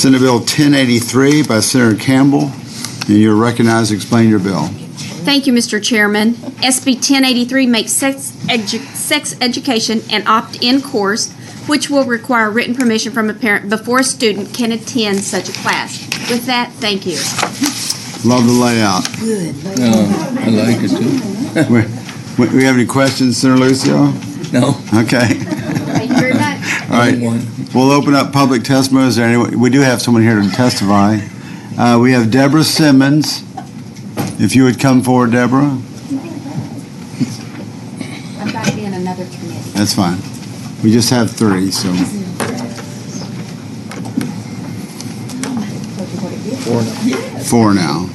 Senate Bill 1083 by Senator Campbell, and you're recognized to explain your bill. Thank you, Mr. Chairman. SB 1083 makes sex education an opt-in course, which will require written permission from a parent before a student can attend such a class. With that, thank you. Love the layout. Good. I like it too. We have any questions, Senator Lucio? No. Okay. Thank you very much. All right. We'll open up public testimony. Is there anyone? We do have someone here to testify. We have Deborah Simmons. If you would come forward, Deborah. I've got to be in another committee. That's fine. We just have 3, so. 4 now.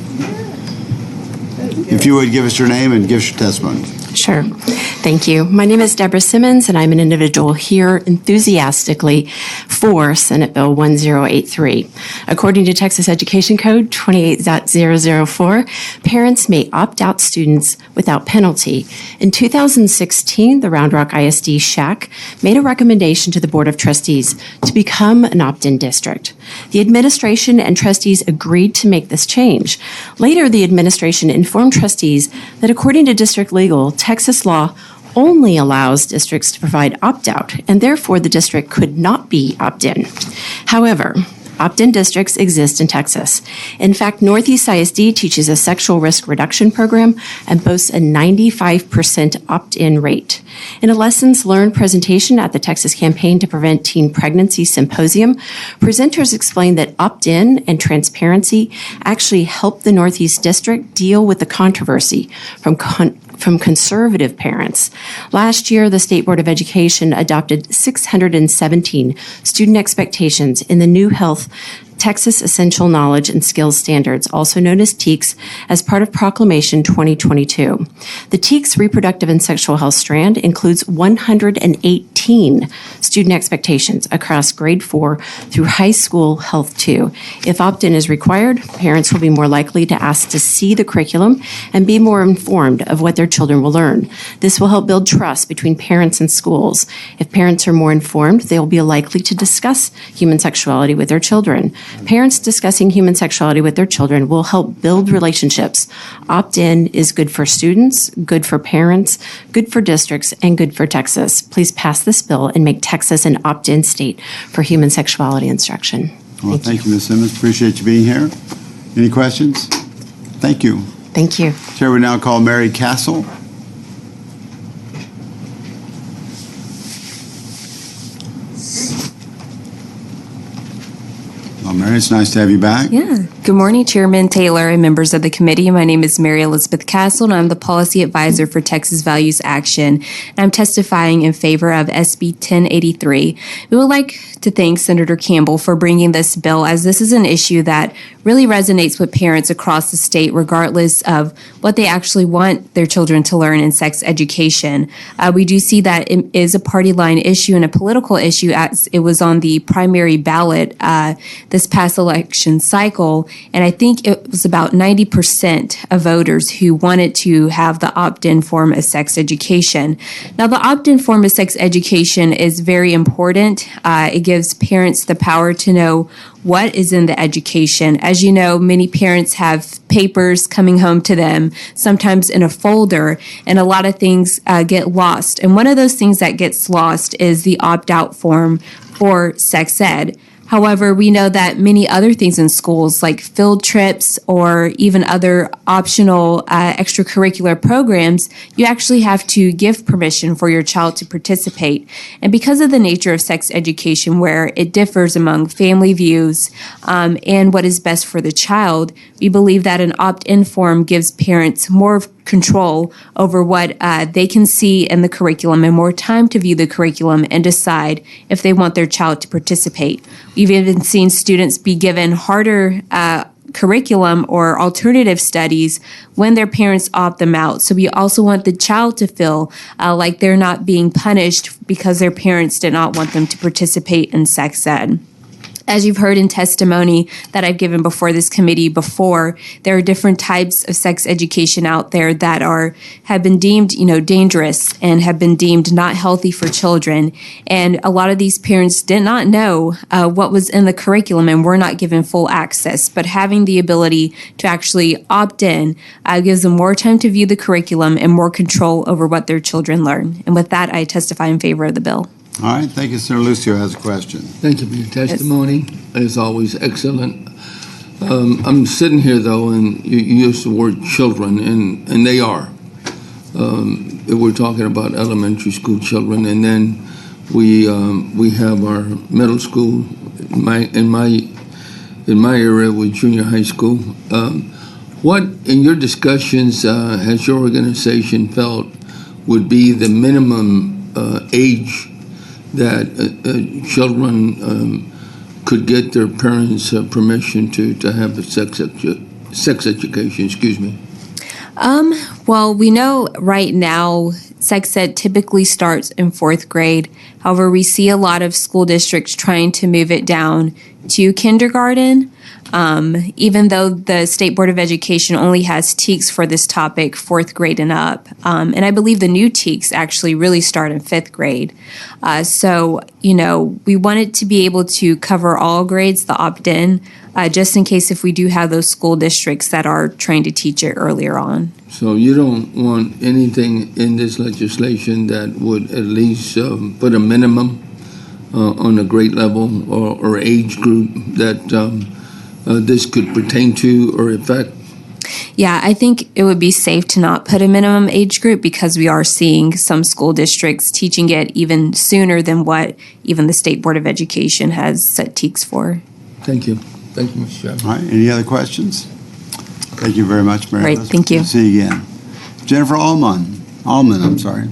If you would give us your name and give us your testimony. Sure. Thank you. My name is Deborah Simmons, and I'm an individual here enthusiastically for Senate Bill 1083. According to Texas Education Code 28.004, parents may opt out students without penalty. In 2016, the Round Rock ISD SHAC made a recommendation to the Board of Trustees to become an opt-in district. The administration and trustees agreed to make this change. Later, the administration informed trustees that according to district legal, Texas law only allows districts to provide opt-out, and therefore the district could not be opt-in. However, opt-in districts exist in Texas. In fact, Northeast ISD teaches a sexual risk reduction program and boasts a 95% opt-in rate. In a lessons learned presentation at the Texas Campaign to Prevent Teen Pregnancy Symposium, presenters explained that opt-in and transparency actually helped the Northeast District deal with the controversy from conservative parents. Last year, the State Board of Education adopted 617 student expectations in the new Health Texas Essential Knowledge and Skills Standards, also known as TEKS, as part of Proclamation 2022. The TEKS reproductive and sexual health strand includes 118 student expectations across grade 4 through high school health 2. If opt-in is required, parents will be more likely to ask to see the curriculum and be more informed of what their children will learn. This will help build trust between parents and schools. If parents are more informed, they will be likely to discuss human sexuality with their children. Parents discussing human sexuality with their children will help build relationships. Opt-in is good for students, good for parents, good for districts, and good for Texas. Please pass this bill and make Texas an opt-in state for human sexuality instruction. Well, thank you, Ms. Simmons. Appreciate you being here. Any questions? Thank you. Thank you. Chair, we now call Mary Castle. Well, Mary, it's nice to have you back. Yeah. Good morning, Chairman Taylor and members of the committee. My name is Mary Elizabeth Castle, and I'm the Policy Advisor for Texas Values Action. And I'm testifying in favor of SB 1083. We would like to thank Senator Campbell for bringing this bill, as this is an issue that really resonates with parents across the state, regardless of what they actually want their children to learn in sex education. We do see that it is a party line issue and a political issue, as it was on the primary ballot this past election cycle. And I think it was about 90% of voters who wanted to have the opt-in form of sex education. Now, the opt-in form of sex education is very important. It gives parents the power to know what is in the education. As you know, many parents have papers coming home to them, sometimes in a folder, and a lot of things get lost. And one of those things that gets lost is the opt-out form for sex ed. However, we know that many other things in schools, like field trips or even other optional extracurricular programs, you actually have to give permission for your child to participate. And because of the nature of sex education, where it differs among family views and what is best for the child, we believe that an opt-in form gives parents more control over what they can see in the curriculum and more time to view the curriculum and decide if they want their child to participate. We've even seen students be given harder curriculum or alternative studies when their parents opt them out. So we also want the child to feel like they're not being punished because their parents did not want them to participate in sex ed. As you've heard in testimony that I've given before this committee before, there are different types of sex education out there that have been deemed, dangerous and have been deemed not healthy for children. And a lot of these parents did not know what was in the curriculum and were not given full access. But having the ability to actually opt in gives them more time to view the curriculum and more control over what their children learn. And with that, I testify in favor of the bill. All right, thank you. Senator Lucio has a question. Thank you for your testimony. As always, excellent. I'm sitting here, though, and you use the word children, and they are. We're talking about elementary school children, and then we have our middle school. In my area, with junior high school. What, in your discussions, has your organization felt would be the minimum age that children could get their parents' permission to have a sex education? Excuse me. Well, we know right now sex ed typically starts in 4th grade. However, we see a lot of school districts trying to move it down to kindergarten. Even though the State Board of Education only has TEKS for this topic, 4th grade and up. And I believe the new TEKS actually really start in 5th grade. So, we wanted to be able to cover all grades, the opt-in, just in case if we do have those school districts that are trying to teach it earlier on. So you don't want anything in this legislation that would at least put a minimum on a grade level or age group that this could pertain to or affect? Yeah, I think it would be safe to not put a minimum age group because we are seeing some school districts teaching it even sooner than what even the State Board of Education has set TEKS for. Thank you. Thank you, Mr. Chairman. All right, any other questions? Thank you very much, Mary. Great, thank you. See you again. Jennifer Allman, I'm sorry.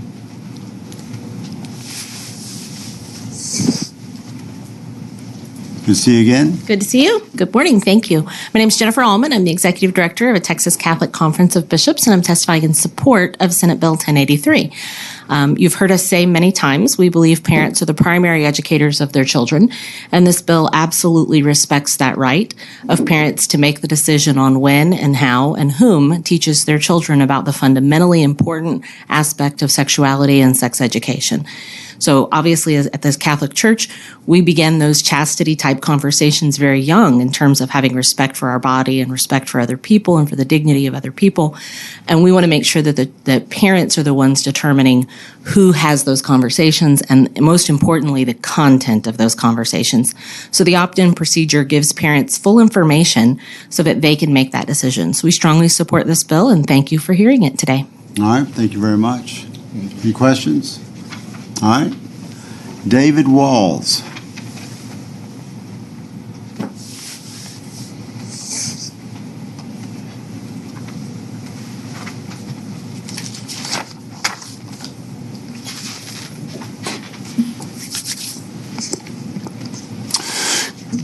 Good to see you again. Good to see you. Good morning. Thank you. My name is Jennifer Allman. I'm the Executive Director of a Texas Catholic Conference of Bishops, and I'm testifying in support of Senate Bill 1083. You've heard us say many times we believe parents are the primary educators of their children, and this bill absolutely respects that right of parents to make the decision on when and how and whom teaches their children about the fundamentally important aspect of sexuality and sex education. So obviously, at this Catholic Church, we began those chastity-type conversations very young in terms of having respect for our body and respect for other people and for the dignity of other people. And we want to make sure that that parents are the ones determining who has those conversations and, most importantly, the content of those conversations. So the opt-in procedure gives parents full information so that they can make that decision. So we strongly support this bill, and thank you for hearing it today. All right, thank you very much. Any questions? All right. David Walls.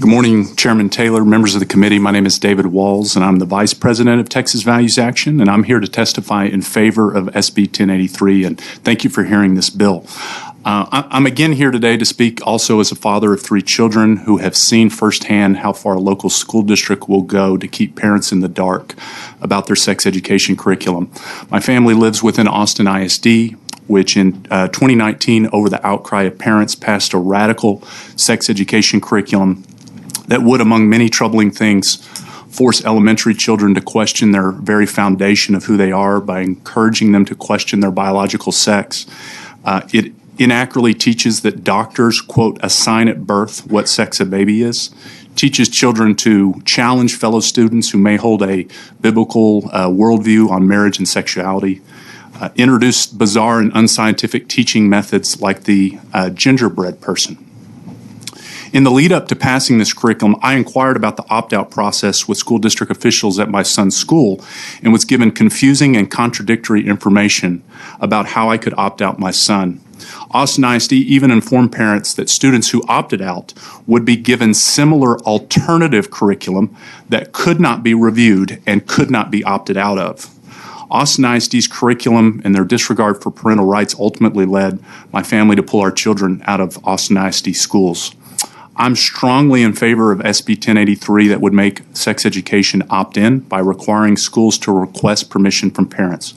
Good morning, Chairman Taylor, members of the committee. My name is David Walls, and I'm the Vice President of Texas Values Action, and I'm here to testify in favor of SB 1083, and thank you for hearing this bill. I'm again here today to speak also as a father of 3 children who have seen firsthand how far a local school district will go to keep parents in the dark about their sex education curriculum. My family lives within Austin ISD, which in 2019, over the outcry of parents, passed a radical sex education curriculum that would, among many troubling things, force elementary children to question their very foundation of who they are by encouraging them to question their biological sex. It inaccurately teaches that doctors, quote, assign at birth what sex a baby is, teaches children to challenge fellow students who may hold a biblical worldview on marriage and sexuality, introduced bizarre and unscientific teaching methods like the gingerbread person. In the lead up to passing this curriculum, I inquired about the opt-out process with school district officials at my son's school and was given confusing and contradictory information about how I could opt out my son. Austin ISD even informed parents that students who opted out would be given similar alternative curriculum that could not be reviewed and could not be opted out of. Austin ISD's curriculum and their disregard for parental rights ultimately led my family to pull our children out of Austin ISD schools. I'm strongly in favor of SB 1083 that would make sex education opt-in by requiring schools to request permission from parents.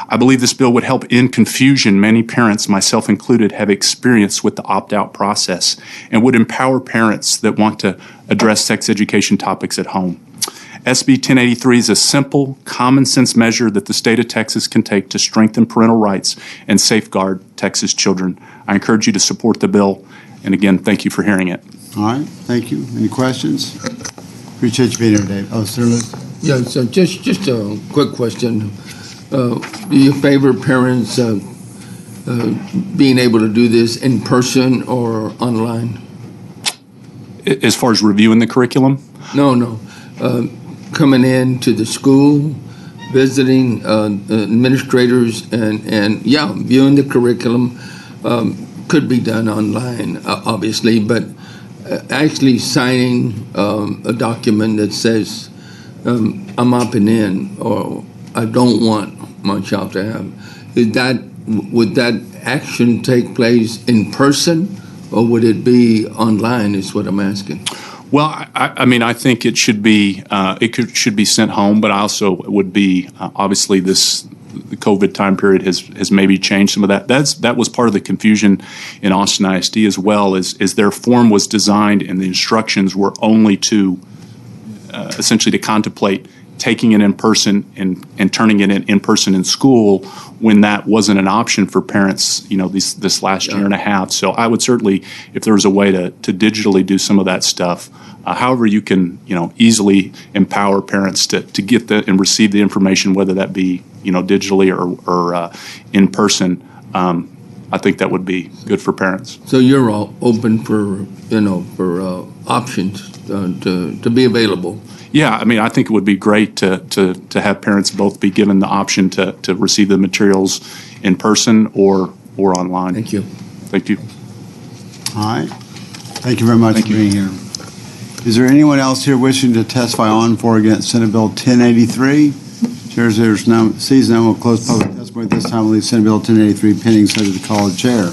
I believe this bill would help end confusion many parents, myself included, have experienced with the opt-out process and would empower parents that want to address sex education topics at home. SB 1083 is a simple, common-sense measure that the state of Texas can take to strengthen parental rights and safeguard Texas children. I encourage you to support the bill, and again, thank you for hearing it. All right, thank you. Any questions? Appreciate you being here, Dave. Oh, Sir Liz? Yeah, so just a quick question. Do you favor parents being able to do this in person or online? As far as reviewing the curriculum, No. Coming in to the school, visiting administrators, and viewing the curriculum could be done online, obviously, but actually signing a document that says I'm opting in or I don't want my child to have. Would that action take place in person or would it be online is what I'm asking. well, I think it should be should be sent home, but I also would be obviously the COVID time period has maybe changed some of that. That was part of the confusion in Austin ISD as well. Is their form was designed and the instructions were only to essentially to contemplate taking it in person and turning it in person in school when that wasn't an option for parents, this last year and a half. So I would certainly, if there was a way to digitally do some of that stuff, however you can, easily empower parents to get and receive the information, whether that be, digitally or in person, I think that would be good for parents. So you're all open for options to be available. Yeah, I think it would be great to have parents both be given the option to receive the materials in person or online. Thank you. Thank you. All right. Thank you very much for being here. Is there anyone else here wishing to testify on for or against Senate Bill 1083? Chairs, sees none, we'll close public testimony at this time. We'll leave Senate Bill 1083 pending, subject to call of the chair.